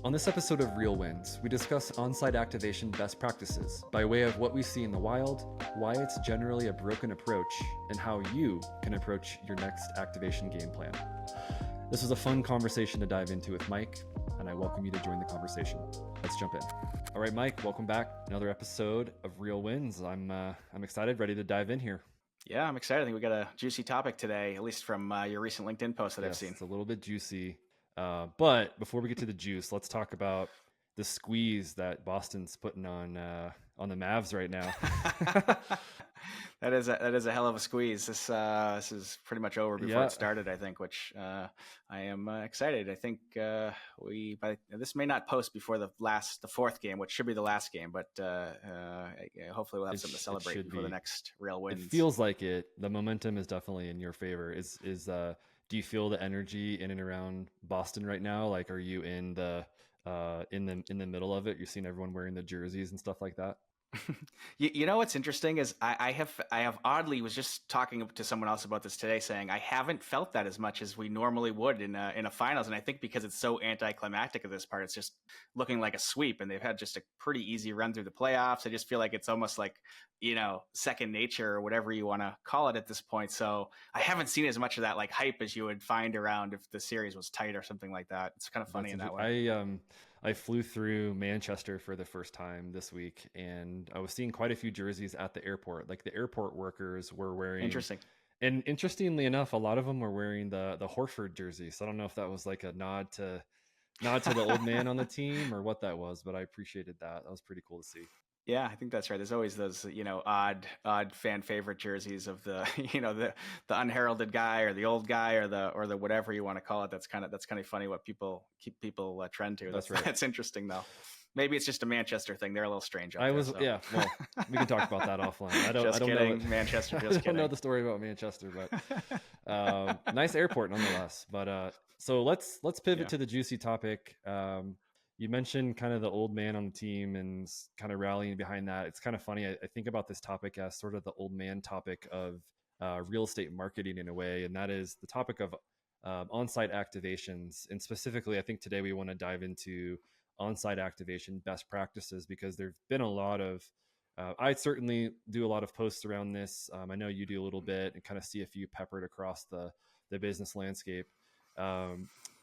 On this episode of Real Wins, we discuss on-site activation best practices by way of what we see in the wild, why it's generally a broken approach, and how you can approach your next activation game plan. This was a fun conversation to dive into with Mike, and I welcome you to join the conversation. Let's jump in. All right, Mike, welcome back. Another episode of Real Wins. I'm excited, ready to dive in here. Yeah, I'm excited. I think we got a juicy topic today, at least from your recent LinkedIn post that I've seen. It's a little bit juicy. But before we get to the juice, let's talk about the squeeze that Boston's putting on the Mavs right now. That is a hell of a squeeze. This is pretty much over before it started, I think, which I am excited. I think this may not post before the fourth game, which should be the last game, but hopefully we'll have something to celebrate before the next Real Wins. It feels like it. The momentum is definitely in your favor. Do you feel the energy in and around Boston right now? Like, are you in the middle of it? You're seeing everyone wearing the jerseys and stuff like that. You know what's interesting is I have oddly was just talking to someone else about this today, saying I haven't felt that as much as we normally would in a finals, and I think because it's so anticlimactic at this part, it's just looking like a sweep, and they've had just a pretty easy run through the playoffs. I just feel like it's almost like, second nature or whatever you want to call it at this point. So I haven't seen as much of that like hype as you would find around if the series was tight or something like that. It's kind of funny in that way. I flew through Manchester for the first time this week, and I was seeing quite a few jerseys at the airport. Like the airport workers were wearing. Interesting. And interestingly enough, a lot of them were wearing the Horford jersey. So I don't know if that was like a nod to the old man on the team or what that was, but I appreciated that. That was pretty cool to see. Yeah, I think that's right. There's always those, odd fan favorite jerseys of the, the unheralded guy or the old guy or the whatever you want to call it. That's kind of funny what people trend to. That's right. That's interesting though. Maybe it's just a Manchester thing. They're a little strange. Yeah. Well, we can talk about that offline. I don't kidding. know. Manchester. I don't know the story about Manchester, but nice airport nonetheless. But so let's pivot to the juicy topic. You mentioned kind of the old man on the team and kind of rallying behind that. It's kind of funny. I think about this topic as sort of the old man topic of real estate marketing in a way, and that is the topic of on-site activations. And specifically, I think today we want to dive into on-site activation best practices, because there've been a lot of, I certainly do a lot of posts around this. I know you do a little bit, and kind of see a few peppered across the business landscape.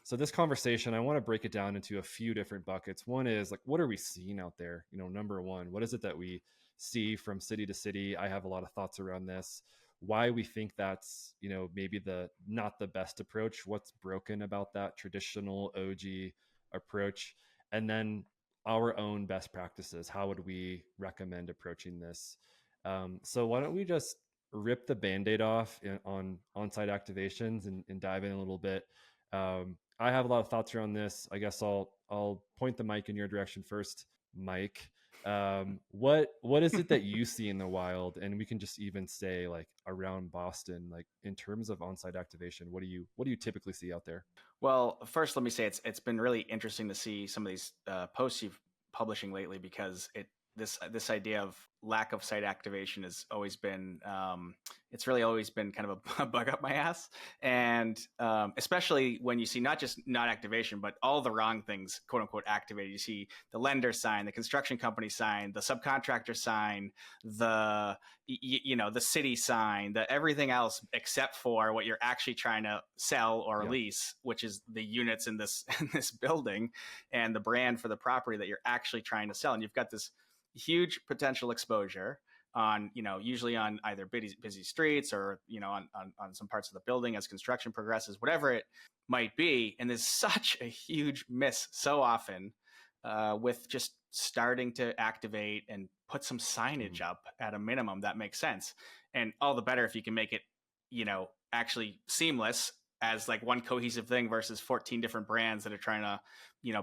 So this conversation, I want to break it down into a few different buckets. One is like, what are we seeing out there? Number one, what is it that we see from city to city? I have a lot of thoughts around this. Why we think that's, maybe not the best approach. What's broken about that traditional OG approach? And then our own best practices. How would we recommend approaching this? So why don't we just rip the Band-Aid off on on-site activations and dive in a little bit. I have a lot of thoughts around this. I guess I'll point the mic in your direction first, Mike. What is it that you see in the wild? And we can just even say like around Boston, like in terms of on-site activation, what do you typically see out there? Well, first, let me say it's been really interesting to see some of these posts you've publishing lately, because this idea of lack of site activation has always been it's really always been kind of a bug up my ass, and especially when you see not just not activation but all the wrong things quote unquote activated. You see the lender sign, the construction company sign, the subcontractor sign, the the city sign, the everything else except for what you're actually trying to sell or lease, which is the units in this building and the brand for the property that you're actually trying to sell. And you've got this huge potential exposure on, usually on either busy streets or, on some parts of the building as construction progresses, whatever it might be. And there's such a huge miss so often with just starting to activate and put some signage up at a minimum that makes sense. And all the better if you can make it, actually seamless as like one cohesive thing versus 14 different brands that are trying to,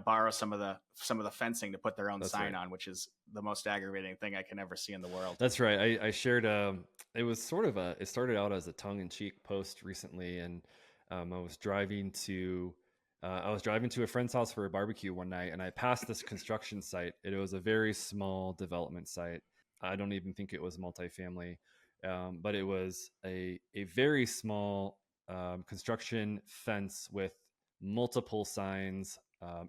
borrow some of the fencing to put their own sign on, which is the most aggravating thing I can ever see in the world. That's right. I shared it was sort of it started out as a tongue-in-cheek post recently, and I was driving to a friend's house for a barbecue one night, and I passed this construction site. It was a very small development site. I don't even think it was multifamily, but it was a very small construction fence with multiple signs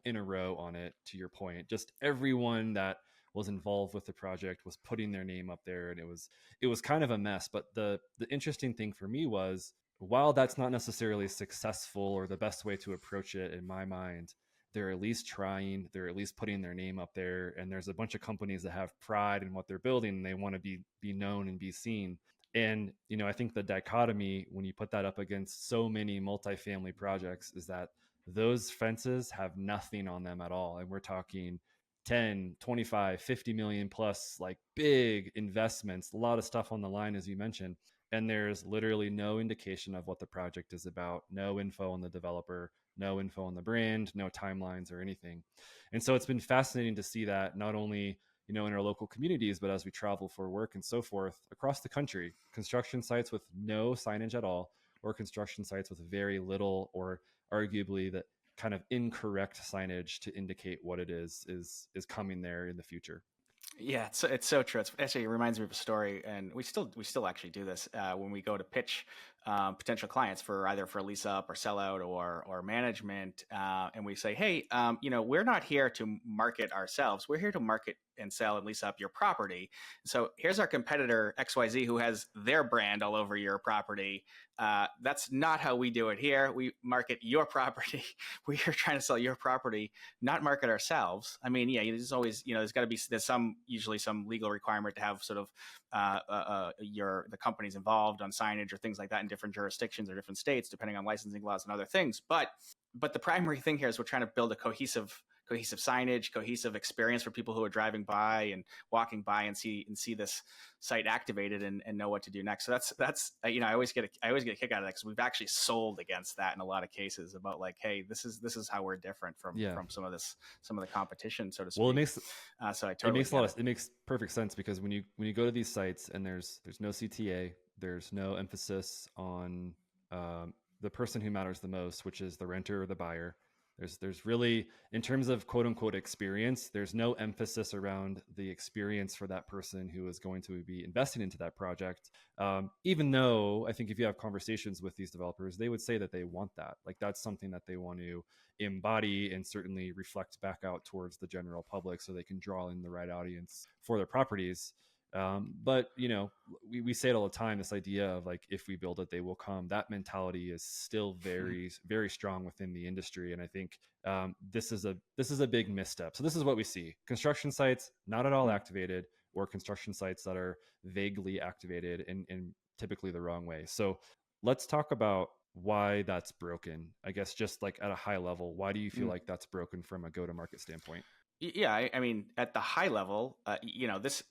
in a row on it. To your point, just everyone that was involved with the project was putting their name up there, and it was kind of a mess. But the interesting thing for me was, while that's not necessarily successful or the best way to approach it in my mind, they're at least trying, they're at least putting their name up there, and there's a bunch of companies that have pride in what they're building and they want to be known and be seen. And I think the dichotomy when you put that up against so many multifamily projects is that those fences have nothing on them at all, and we're talking 10, 25, 50 million plus, like big investments, a lot of stuff on the line, as you mentioned. And there's literally no indication of what the project is about, no info on the developer, no info on the brand, no timelines or anything. And so it's been fascinating to see that, not only in our local communities, but as we travel for work and so forth across the country, construction sites with no signage at all, or construction sites with very little, or arguably that kind of incorrect signage to indicate what it is coming there in the future. Yeah, it's so true. It reminds me of a story, and we still actually do this when we go to pitch potential clients for either for lease up or sell out or management, and we say, hey, we're not here to market ourselves. We're here to market and sell and lease up your property. So here's our competitor XYZ who has their brand all over your property. That's not how we do it here. We market your property. We are trying to sell your property, not market ourselves. I mean, yeah, there's always, there's usually some legal requirement to have sort of the companies involved on signage or things like that in different jurisdictions or different states, depending on licensing laws and other things. But the primary thing here is we're trying to build a cohesive signage, cohesive experience for people who are driving by and walking by and see this site activated and know what to do next. So that's I always get a kick out of that, because we've actually sold against that in a lot of cases about like, hey, this is how we're different from some of the competition, so to speak. Well, it makes it makes perfect sense, because when you go to these sites and there's no CTA, there's no emphasis on the person who matters the most, which is the renter or the buyer. There's really, in terms of quote unquote experience, there's no emphasis around the experience for that person who is going to be investing into that project. Even though I think if you have conversations with these developers, they would say that they want that. Like, that's something that they want to embody and certainly reflect back out towards the general public, so they can draw in the right audience for their properties. But we say it all the time, this idea of like, if we build it, they will come. That mentality is still very, very strong within the industry. And I think this is a big misstep. So this is what we see: construction sites not at all activated, or construction sites that are vaguely activated in typically the wrong way. So let's talk about why that's broken. I guess just like at a high level, why do you feel like that's broken from a go-to-market standpoint? Yeah, I mean, at the high level, this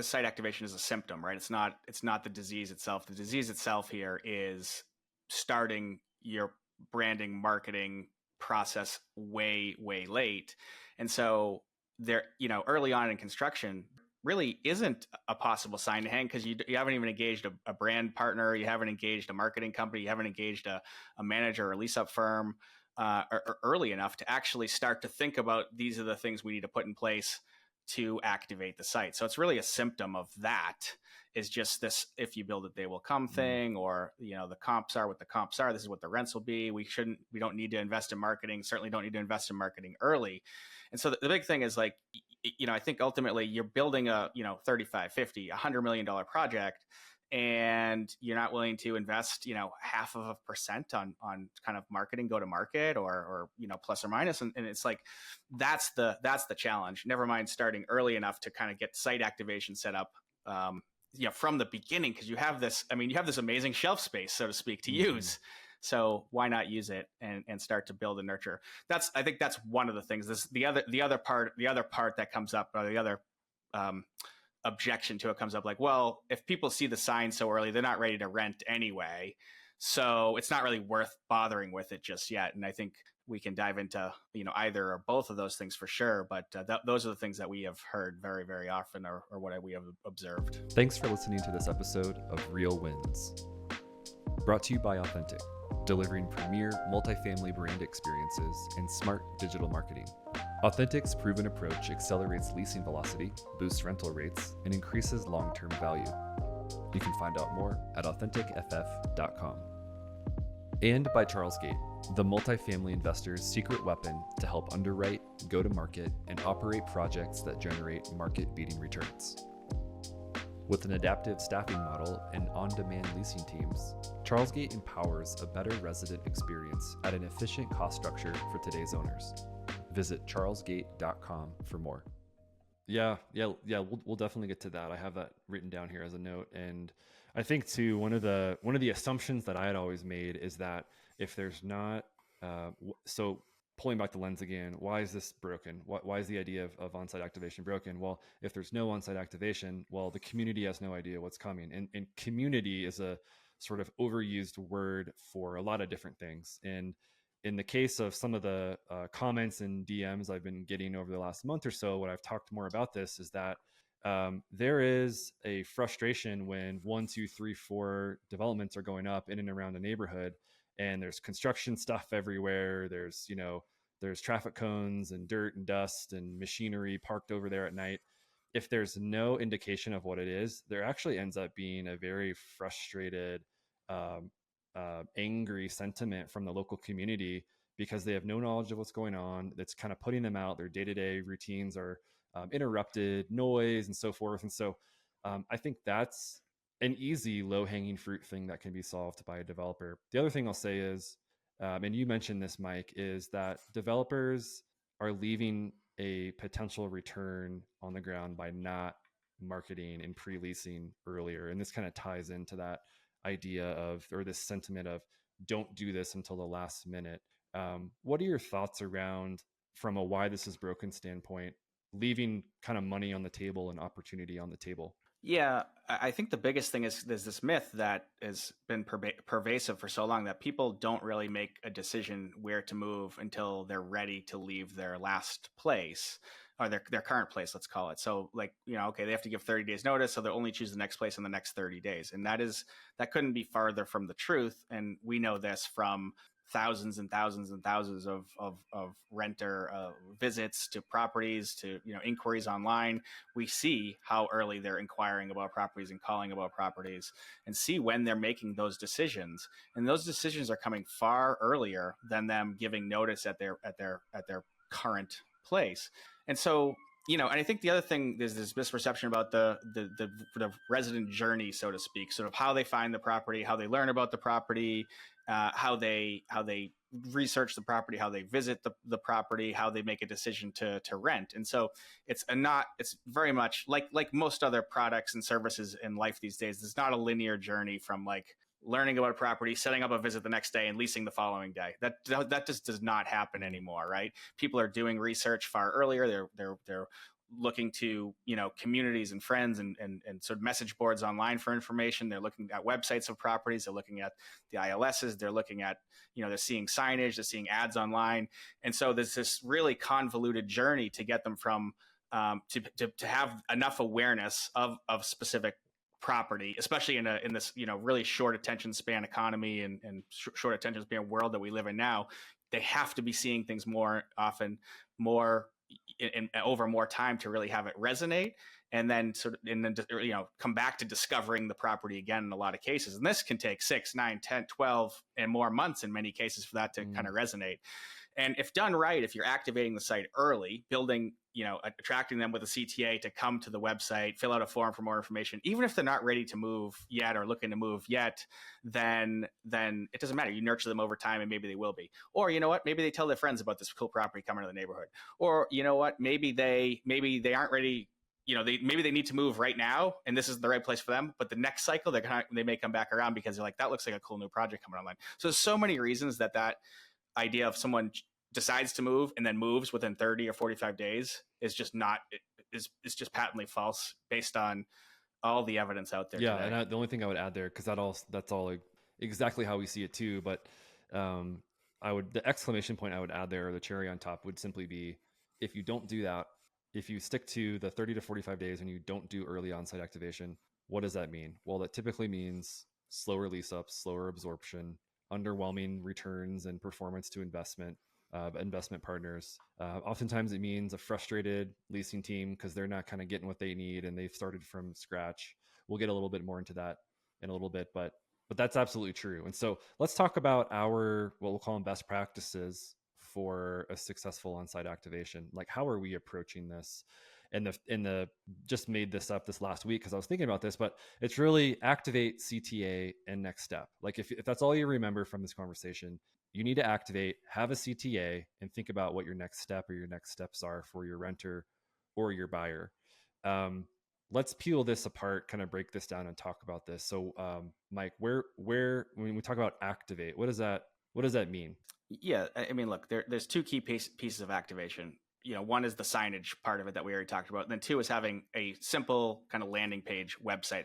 site activation is a symptom, right? It's not the disease itself. The disease itself here is starting your branding marketing process way, way late. And so there, early on in construction really isn't a possible sign to hang, because you haven't even engaged a brand partner, you haven't engaged a marketing company, you haven't engaged a manager or a lease up firm early enough to actually start to think about, these are the things we need to put in place to activate the site. So it's really a symptom of that, is just this, if you build it, they will come thing, or, the comps are what the comps are. This is what the rents will be. We don't need to invest in marketing, certainly don't need to invest in marketing early. And so the big thing is like, I think ultimately you're building a, 35, 50, $100 million project, and you're not willing to invest, 0.5% on kind of marketing, go to market, or plus or minus. And it's like, that's the challenge. Never mind starting early enough to kind of get site activation set up, from the beginning, because you have this amazing shelf space, so to speak, to use. So why not use it and start to build and nurture? I think that's one of the things. The other part that comes up, or the other objection to it comes up, like, well, if people see the sign so early, they're not ready to rent anyway, so it's not really worth bothering with it just yet. And I think we can dive into either or both of those things for sure, but those are the things that we have heard very, very often, or what we have observed. Thanks for listening to this episode of Real Wins, brought to you by Authentic, delivering premier multifamily brand experiences and smart digital marketing. Authentic's proven approach accelerates leasing velocity, boosts rental rates, and increases long-term value. You can find out more at AuthenticFF.com. And by Charlesgate, the multifamily investor's secret weapon to help underwrite, go to market, and operate projects that generate market-beating returns. With an adaptive staffing model and on-demand leasing teams, Charlesgate empowers a better resident experience at an efficient cost structure for today's owners. Visit charlesgate.com for more. Yeah. We'll definitely get to that. I have that written down here as a note. And I think too, one of the assumptions that I had always made is that if there's not, so pulling back the lens again, why is this broken? Why is the idea of on-site activation broken? Well, if there's no on-site activation, well, the community has no idea what's coming. And community is a sort of overused word for a lot of different things. And in the case of some of the comments and DMs I've been getting over the last month or so, what I've talked more about this is that there is a frustration when 1, 2, 3, 4 developments are going up in and around a neighborhood, and there's construction stuff everywhere. There's traffic cones and dirt and dust and machinery parked over there at night. If there's no indication of what it is, there actually ends up being a very frustrated, angry sentiment from the local community because they have no knowledge of what's going on. That's kind of putting them out. Their day-to-day routines are interrupted, noise, and so forth. And so I think that's an easy low-hanging fruit thing that can be solved by a developer. The other thing I'll say is, and you mentioned this, Mike, is that developers are leaving a potential return on the ground by not marketing and pre-leasing earlier. And this kind of ties into that idea of, or this sentiment of, don't do this until the last minute. What are your thoughts around, from a why this is broken standpoint, leaving kind of money on the table and opportunity on the table? Yeah, I think the biggest thing is there's this myth that has been pervasive for so long that people don't really make a decision where to move until they're ready to leave their last place, or their current place, let's call it. So like, okay, they have to give 30 days notice, so they'll only choose the next place in the next 30 days. And that couldn't be farther from the truth. And we know this from thousands and thousands and thousands of renter visits to properties, to inquiries online. We see how early they're inquiring about properties and calling about properties, and see when they're making those decisions. And those decisions are coming far earlier than them giving notice at their current place. And so, and I think the other thing, there's this misperception about the resident journey, so to speak, sort of how they find the property, how they learn about the property, how they research the property, how they visit the property, how they make a decision to rent. And so it's very much like most other products and services in life these days. It's not a linear journey from like learning about a property, setting up a visit the next day, and leasing the following day. That just does not happen anymore, right? People are doing research far earlier. They're looking to communities and friends and sort of message boards online for information. They're looking at websites of properties. They're looking at the ILSs. They're looking at they're seeing signage. They're seeing ads online. And so there's this really convoluted journey to get them from to have enough awareness of specific property, especially in this really short attention span economy and short attention span world that we live in now. They have to be seeing things more often, more and over more time to really have it resonate, and then come back to discovering the property again in a lot of cases. And this can take 6, 9, 10, 12 and more months in many cases for that to kind of resonate. And if done right, if you're activating the site early, building, attracting them with a CTA to come to the website, fill out a form for more information, even if they're not ready to move yet or looking to move yet, then it doesn't matter. You nurture them over time, and maybe they will be. Or maybe they tell their friends about this cool property coming to the neighborhood. Or maybe they aren't ready. Maybe they need to move right now, and this isn't the right place for them. But the next cycle, they may come back around because they're like, that looks like a cool new project coming online. So there's so many reasons that idea of someone decides to move and then moves within 30 or 45 days is just it's just patently false based on all the evidence out there. Yeah. Today. And the only thing I would add there, because that's all exactly how we see it too. But the exclamation point I would add there, or the cherry on top, would simply be, if you don't do that, if you stick to the 30 to 45 days and you don't do early on-site activation, what does that mean? Well, that typically means slower lease up, slower absorption, underwhelming returns and performance to investment partners. Oftentimes it means a frustrated leasing team because they're not kind of getting what they need and they've started from scratch. We'll get a little bit more into that in a little bit, but but that's absolutely true. And so let's talk about our, what we'll call them, best practices for a successful on-site activation. Like, how are we approaching this? And the just made this up this last week because I was thinking about this, but it's really activate, CTA, and next step. Like, if that's all you remember from this conversation, you need to activate, have a CTA, and think about what your next step or your next steps are for your renter or your buyer. Um, let's peel this apart, kind of break this down and talk about this. So, Mike, where when we talk about activate, what does that mean? Yeah, I mean, look, there's two key pieces of activation. One is the signage part of it that we already talked about. And then two is having a simple kind of landing page website,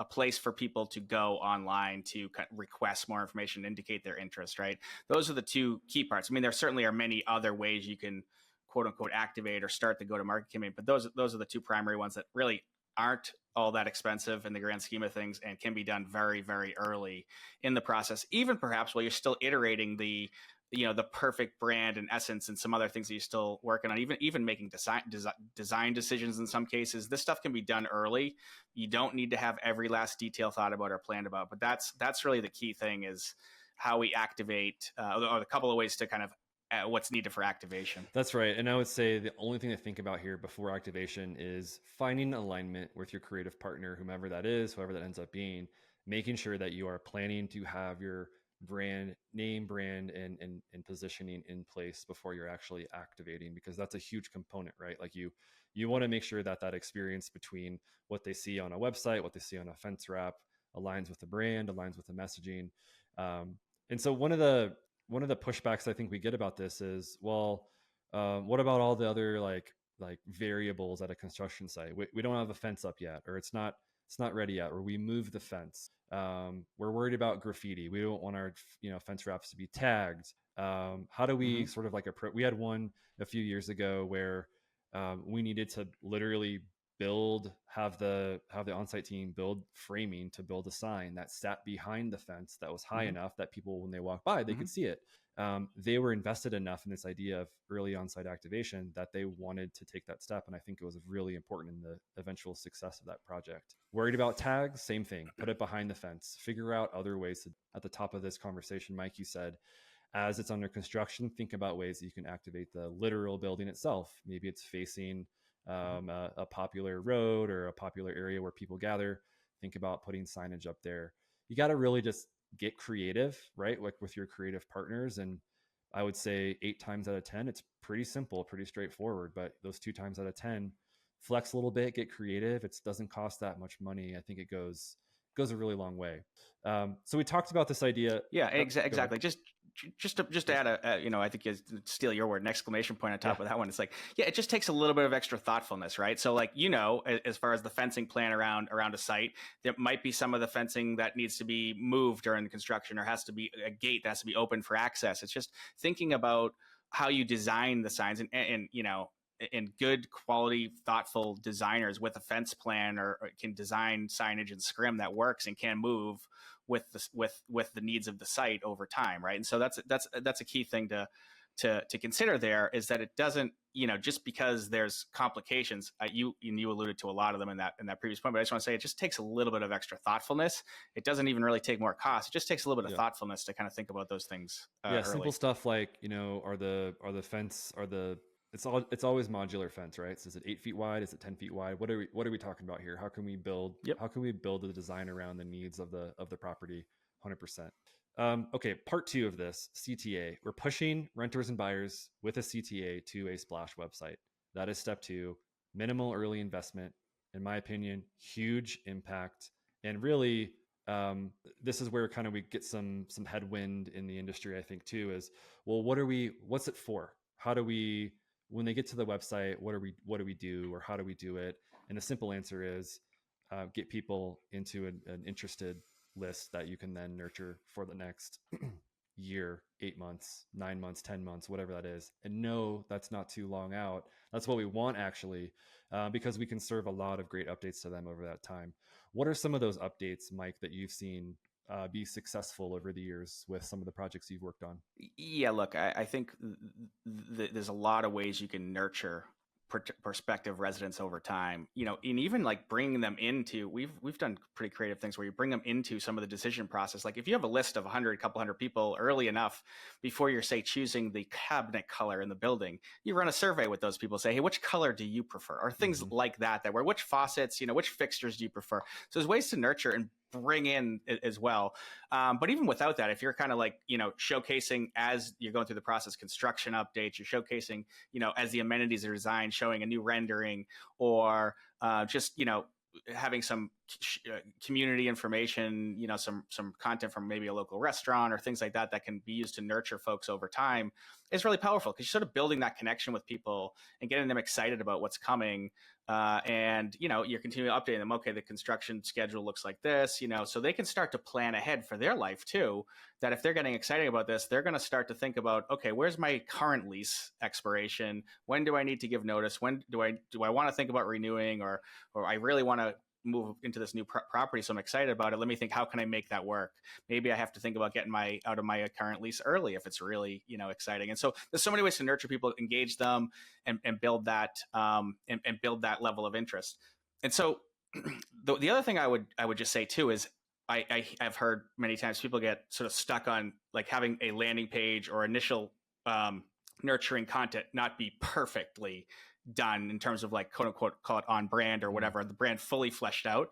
a place for people to go online to request more information, indicate their interest, right? Those are the two key parts. I mean, there certainly are many other ways you can quote unquote activate or start the go-to-market campaign, but those are the two primary ones that really aren't all that expensive in the grand scheme of things and can be done very, very early in the process, even perhaps while you're still iterating the perfect brand and essence and some other things that you're still working on, even making design decisions in some cases. This stuff can be done early. You don't need to have every last detail thought about or planned about, but that's really the key thing, is how we activate, or a couple of ways to kind of what's needed for activation. That's right. And I would say the only thing to think about here before activation is finding alignment with your creative partner, whomever that is, whoever that ends up being, making sure that you are planning to have your brand and positioning in place before you're actually activating, because that's a huge component, right? Like you want to make sure that experience between what they see on a website, what they see on a fence wrap, aligns with the brand, aligns with the messaging. And so one of the pushbacks I think we get about this is, well, what about all the other like variables at a construction site? We don't have a fence up yet, or it's not ready yet, or we moved the fence. We're worried about graffiti. We don't want our fence wraps to be tagged. How do we sort of like we had one a few years ago where we needed to literally have the on-site team build framing to build a sign that sat behind the fence that was high enough that people, when they walk by, they could see it. They were invested enough in this idea of early on-site activation that they wanted to take that step, and I think it was really important in the eventual success of that project. Worried about tags? Same thing. Put it behind the fence. Figure out other ways to, at the top of this conversation, Mike, you said, as it's under construction, think about ways that you can activate the literal building itself. Maybe it's facing a popular road or a popular area where people gather. Think about putting signage up there. You got to really just get creative, right? Like with your creative partners. And I would say 8 times out of 10, it's pretty simple, pretty straightforward. But those 2 times out of 10, flex a little bit, get creative. It doesn't cost that much money. I think it goes a really long way. So we talked about this idea. Yeah, exactly. Just to add I think you steal your word, an exclamation point on top of that one. It's like, yeah, it just takes a little bit of extra thoughtfulness, right? So like, as far as the fencing plan around a site, there might be some of the fencing that needs to be moved during the construction, or has to be a gate that has to be open for access. It's just thinking about how you design the signs, and good quality, thoughtful designers with a fence plan or can design signage and scrim that works and can move with the needs of the site over time, right? And so that's a key thing to consider there, is that it doesn't, just because there's complications, you alluded to a lot of them in that previous point, but I just want to say it just takes a little bit of extra thoughtfulness. It doesn't even really take more cost. It just takes a little bit of thoughtfulness to kind of think about those things. Early. Simple stuff like, it's always modular fence, right? So is it 8 feet wide? Is it 10 feet wide? What are we talking about here? How can we build the design around the needs of the property? 100%. Okay, part 2 of this, CTA. We're pushing renters and buyers with a CTA to a splash website. That is step 2. Minimal early investment. In my opinion, huge impact. And really, this is where kind of we get some headwind in the industry, I think, too, is, well, what's it for? How do we, when they get to the website, what do we do, or how do we do it? And the simple answer is get people into an interested list that you can then nurture for the next year, 8 months, 9 months, 10 months, whatever that is. And no, that's not too long out. That's what we want, actually, because we can serve a lot of great updates to them over that time. What are some of those updates, Mike, that you've seen be successful over the years with some of the projects you've worked on? Yeah, look, I think there's a lot of ways you can nurture prospective residents over time, and even like bringing them into, we've done pretty creative things where you bring them into some of the decision process. Like if you have a list of 100, couple hundred people early enough before you're, say, choosing the cabinet color in the building, you run a survey with those people, say, hey, which color do you prefer? Or things like that, where which faucets, which fixtures do you prefer? So there's ways to nurture and bring in as well. But even without that, if you're kind of like, showcasing as you're going through the process, construction updates, you're showcasing, as the amenities are designed, showing a new rendering, or just, having some community information, some content from maybe a local restaurant or things like that that can be used to nurture folks over time, is really powerful, because you're sort of building that connection with people and getting them excited about what's coming. And, you're continuing to update them. Okay, the construction schedule looks like this, so they can start to plan ahead for their life too, that if they're getting excited about this, they're going to start to think about, okay, where's my current lease expiration? When do I need to give notice? When do I want to think about renewing, or I really want to move into this new property, so I'm excited about it. Let me think, how can I make that work? Maybe I have to think about getting out of my current lease early if it's really, exciting. And so there's so many ways to nurture people, engage them, and build that and build that level of interest. And so the other thing I would just say too is, I've heard many times people get sort of stuck on like having a landing page or initial nurturing content not be perfectly done in terms of like, quote unquote, call it on brand or whatever, the brand fully fleshed out.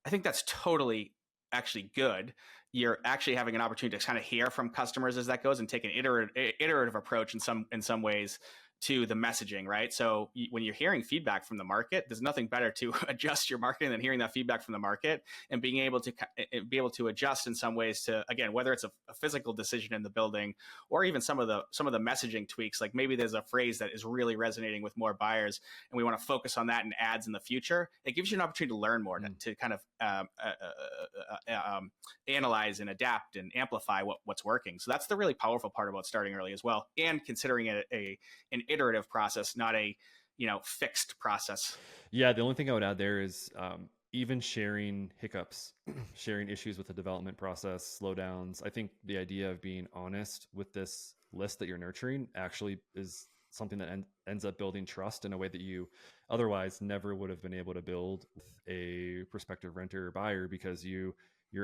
I think that's totally actually good. You're actually having an opportunity to kind of hear from customers as that goes, and take an iterative approach in some ways to the messaging, right? So when you're hearing feedback from the market, there's nothing better to adjust your marketing than hearing that feedback from the market, and being able to adjust in some ways to, again, whether it's a physical decision in the building, or even some of the messaging tweaks. Like maybe there's a phrase that is really resonating with more buyers, and we want to focus on that in ads in the future. It gives you an opportunity to learn more, to kind of analyze and adapt and amplify what's working. So that's the really powerful part about starting early as well, and considering it an iterative process, not a fixed process. Yeah, the only thing I would add there is even sharing hiccups, sharing issues with the development process, slowdowns. I think the idea of being honest with this list that you're nurturing actually is something that ends up building trust in a way that you otherwise never would have been able to build with a prospective renter or buyer, because you're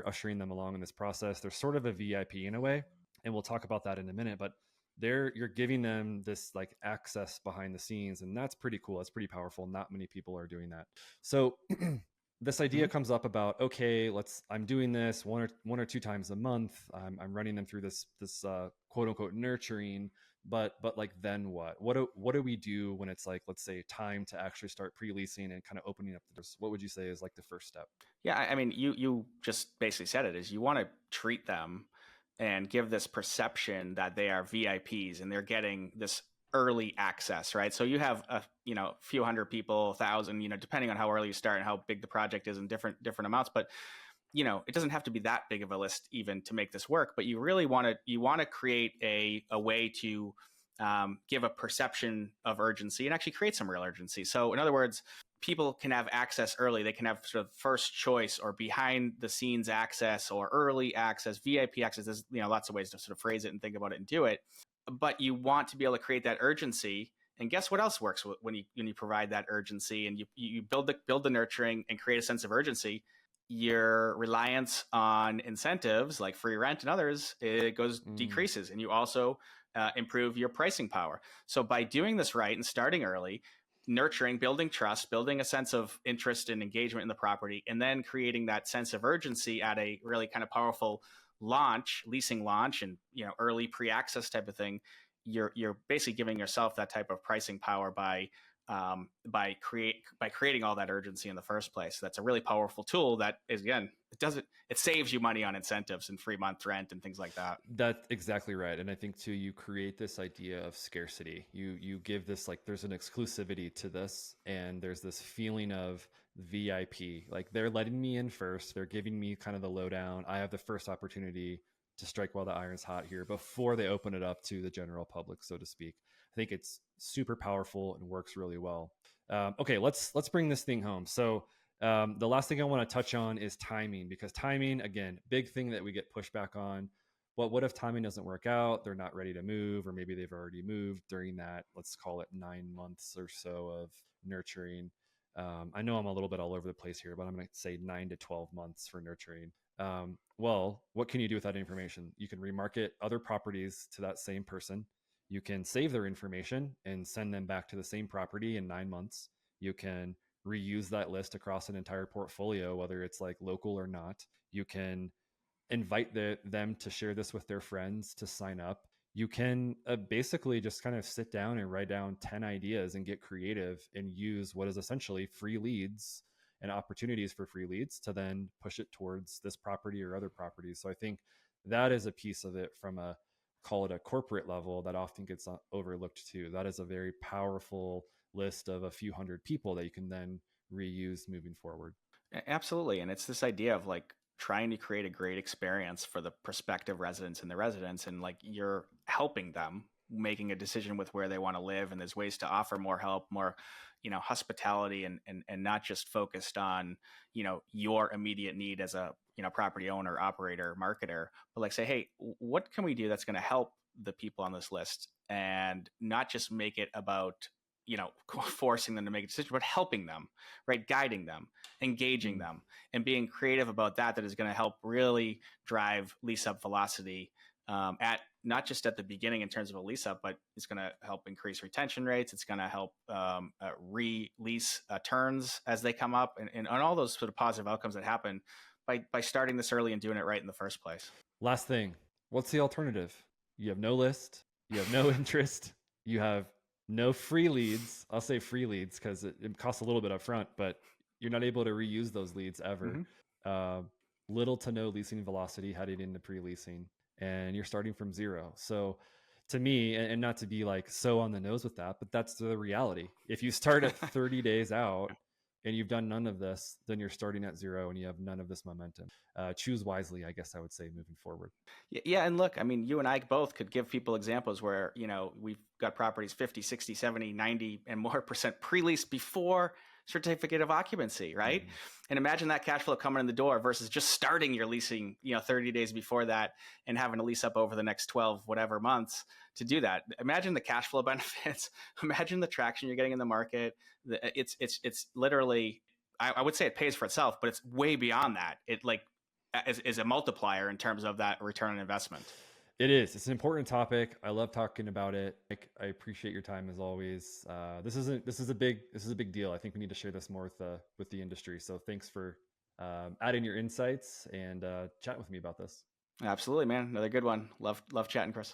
ushering them along in this process. They're sort of a VIP in a way, and we'll talk about that in a minute, but you're giving them this like access behind the scenes, and that's pretty cool. That's pretty powerful. Not many people are doing that. So this idea comes up about, okay, I'm doing this one or two times a month. I'm running them through this quote unquote nurturing, but like, then what do we do when it's like, let's say, time to actually start pre-leasing and kind of opening up the doors? What would you say is like the first step? Yeah, I mean, you just basically said it, is you want to treat them and give this perception that they are VIPs and they're getting this early access, right? So you have a few hundred people, 1,000, depending on how early you start and how big the project is, in different amounts. But it doesn't have to be that big of a list even to make this work. But you really want to create a way to give a perception of urgency and actually create some real urgency. So in other words, people can have access early. They can have sort of first choice or behind the scenes access or early access, VIP access. There's lots of ways to sort of phrase it and think about it and do it. But you want to be able to create that urgency. And guess what else works when you provide that urgency and you build the nurturing and create a sense of urgency? Your reliance on incentives like free rent and others, it decreases, and you also improve your pricing power. So by doing this right and starting early, nurturing, building trust, building a sense of interest and engagement in the property, and then creating that sense of urgency at a really kind of powerful leasing launch, and early pre-access type of thing, you're basically giving yourself that type of pricing power by creating all that urgency in the first place. That's a really powerful tool that is, again, it saves you money on incentives and free month rent and things like that. That's exactly right. And I think too, you create this idea of scarcity. You give this, like, there's an exclusivity to this, and there's this feeling of VIP, like they're letting me in first. They're giving me kind of the lowdown. I have the first opportunity to strike while the iron's hot here before they open it up to the general public, so to speak. I think it's super powerful and works really well. Okay, let's bring this thing home. So the last thing I want to touch on is timing, because timing, again, big thing that we get pushback on. what if timing doesn't work out? They're not ready to move, or maybe they've already moved during that, let's call it 9 months or so of nurturing. I know I'm a little bit all over the place here, but I'm going to say 9 to 12 months for nurturing. Well, what can you do with that information? You can remarket other properties to that same person. You can save their information and send them back to the same property in 9 months. You can reuse that list across an entire portfolio, whether it's like local or not. You can invite them to share this with their friends to sign up. You can basically just kind of sit down and write down 10 ideas and get creative and use what is essentially free leads and opportunities for free leads to then push it towards this property or other properties. So I think that is a piece of it from a, call it a corporate level, that often gets overlooked too. That is a very powerful list of a few hundred people that you can then reuse moving forward. Absolutely. And it's this idea of like trying to create a great experience for the prospective residents and the residents, and like you're helping them making a decision with where they want to live, and there's ways to offer more help, more hospitality, and not just focused on your immediate need as a property owner, operator, marketer, but like say, hey, what can we do that's going to help the people on this list, and not just make it about forcing them to make a decision, but helping them, right? Guiding them, engaging them, and being creative about that is going to help really drive lease up velocity at not just at the beginning in terms of a lease up, but it's going to help increase retention rates. It's going to help release turns as they come up, and all those sort of positive outcomes that happen by starting this early and doing it right in the first place. Last thing, what's the alternative? You have no list, you have no interest, you have no free leads. I'll say free leads because it costs a little bit up front, but you're not able to reuse those leads ever. Mm-hmm. Little to no leasing velocity heading into pre-leasing, and you're starting from zero. So to me, and not to be like so on the nose with that, but that's the reality. If you start at 30 days out and you've done none of this, then you're starting at zero and you have none of this momentum. Choose wisely, I guess I would say, moving forward. Yeah. And look, I mean, you and I both could give people examples where, we've got properties 50, 60, 70, 90 and more % pre-leased before certificate of occupancy, right? Mm-hmm. And imagine that cash flow coming in the door versus just starting your leasing, 30 days before that and having to lease up over the next 12 whatever months to do that. Imagine the cash flow benefits. Imagine the traction you're getting in the market. It's literally, I would say it pays for itself, but it's way beyond that. It like is a multiplier in terms of that return on investment. It is. It's an important topic. I love talking about it. I appreciate your time as always. This is a big deal. I think we need to share this more with the industry. So thanks for adding your insights and chatting with me about this. Absolutely, man. Another good one. Love chatting, Chris.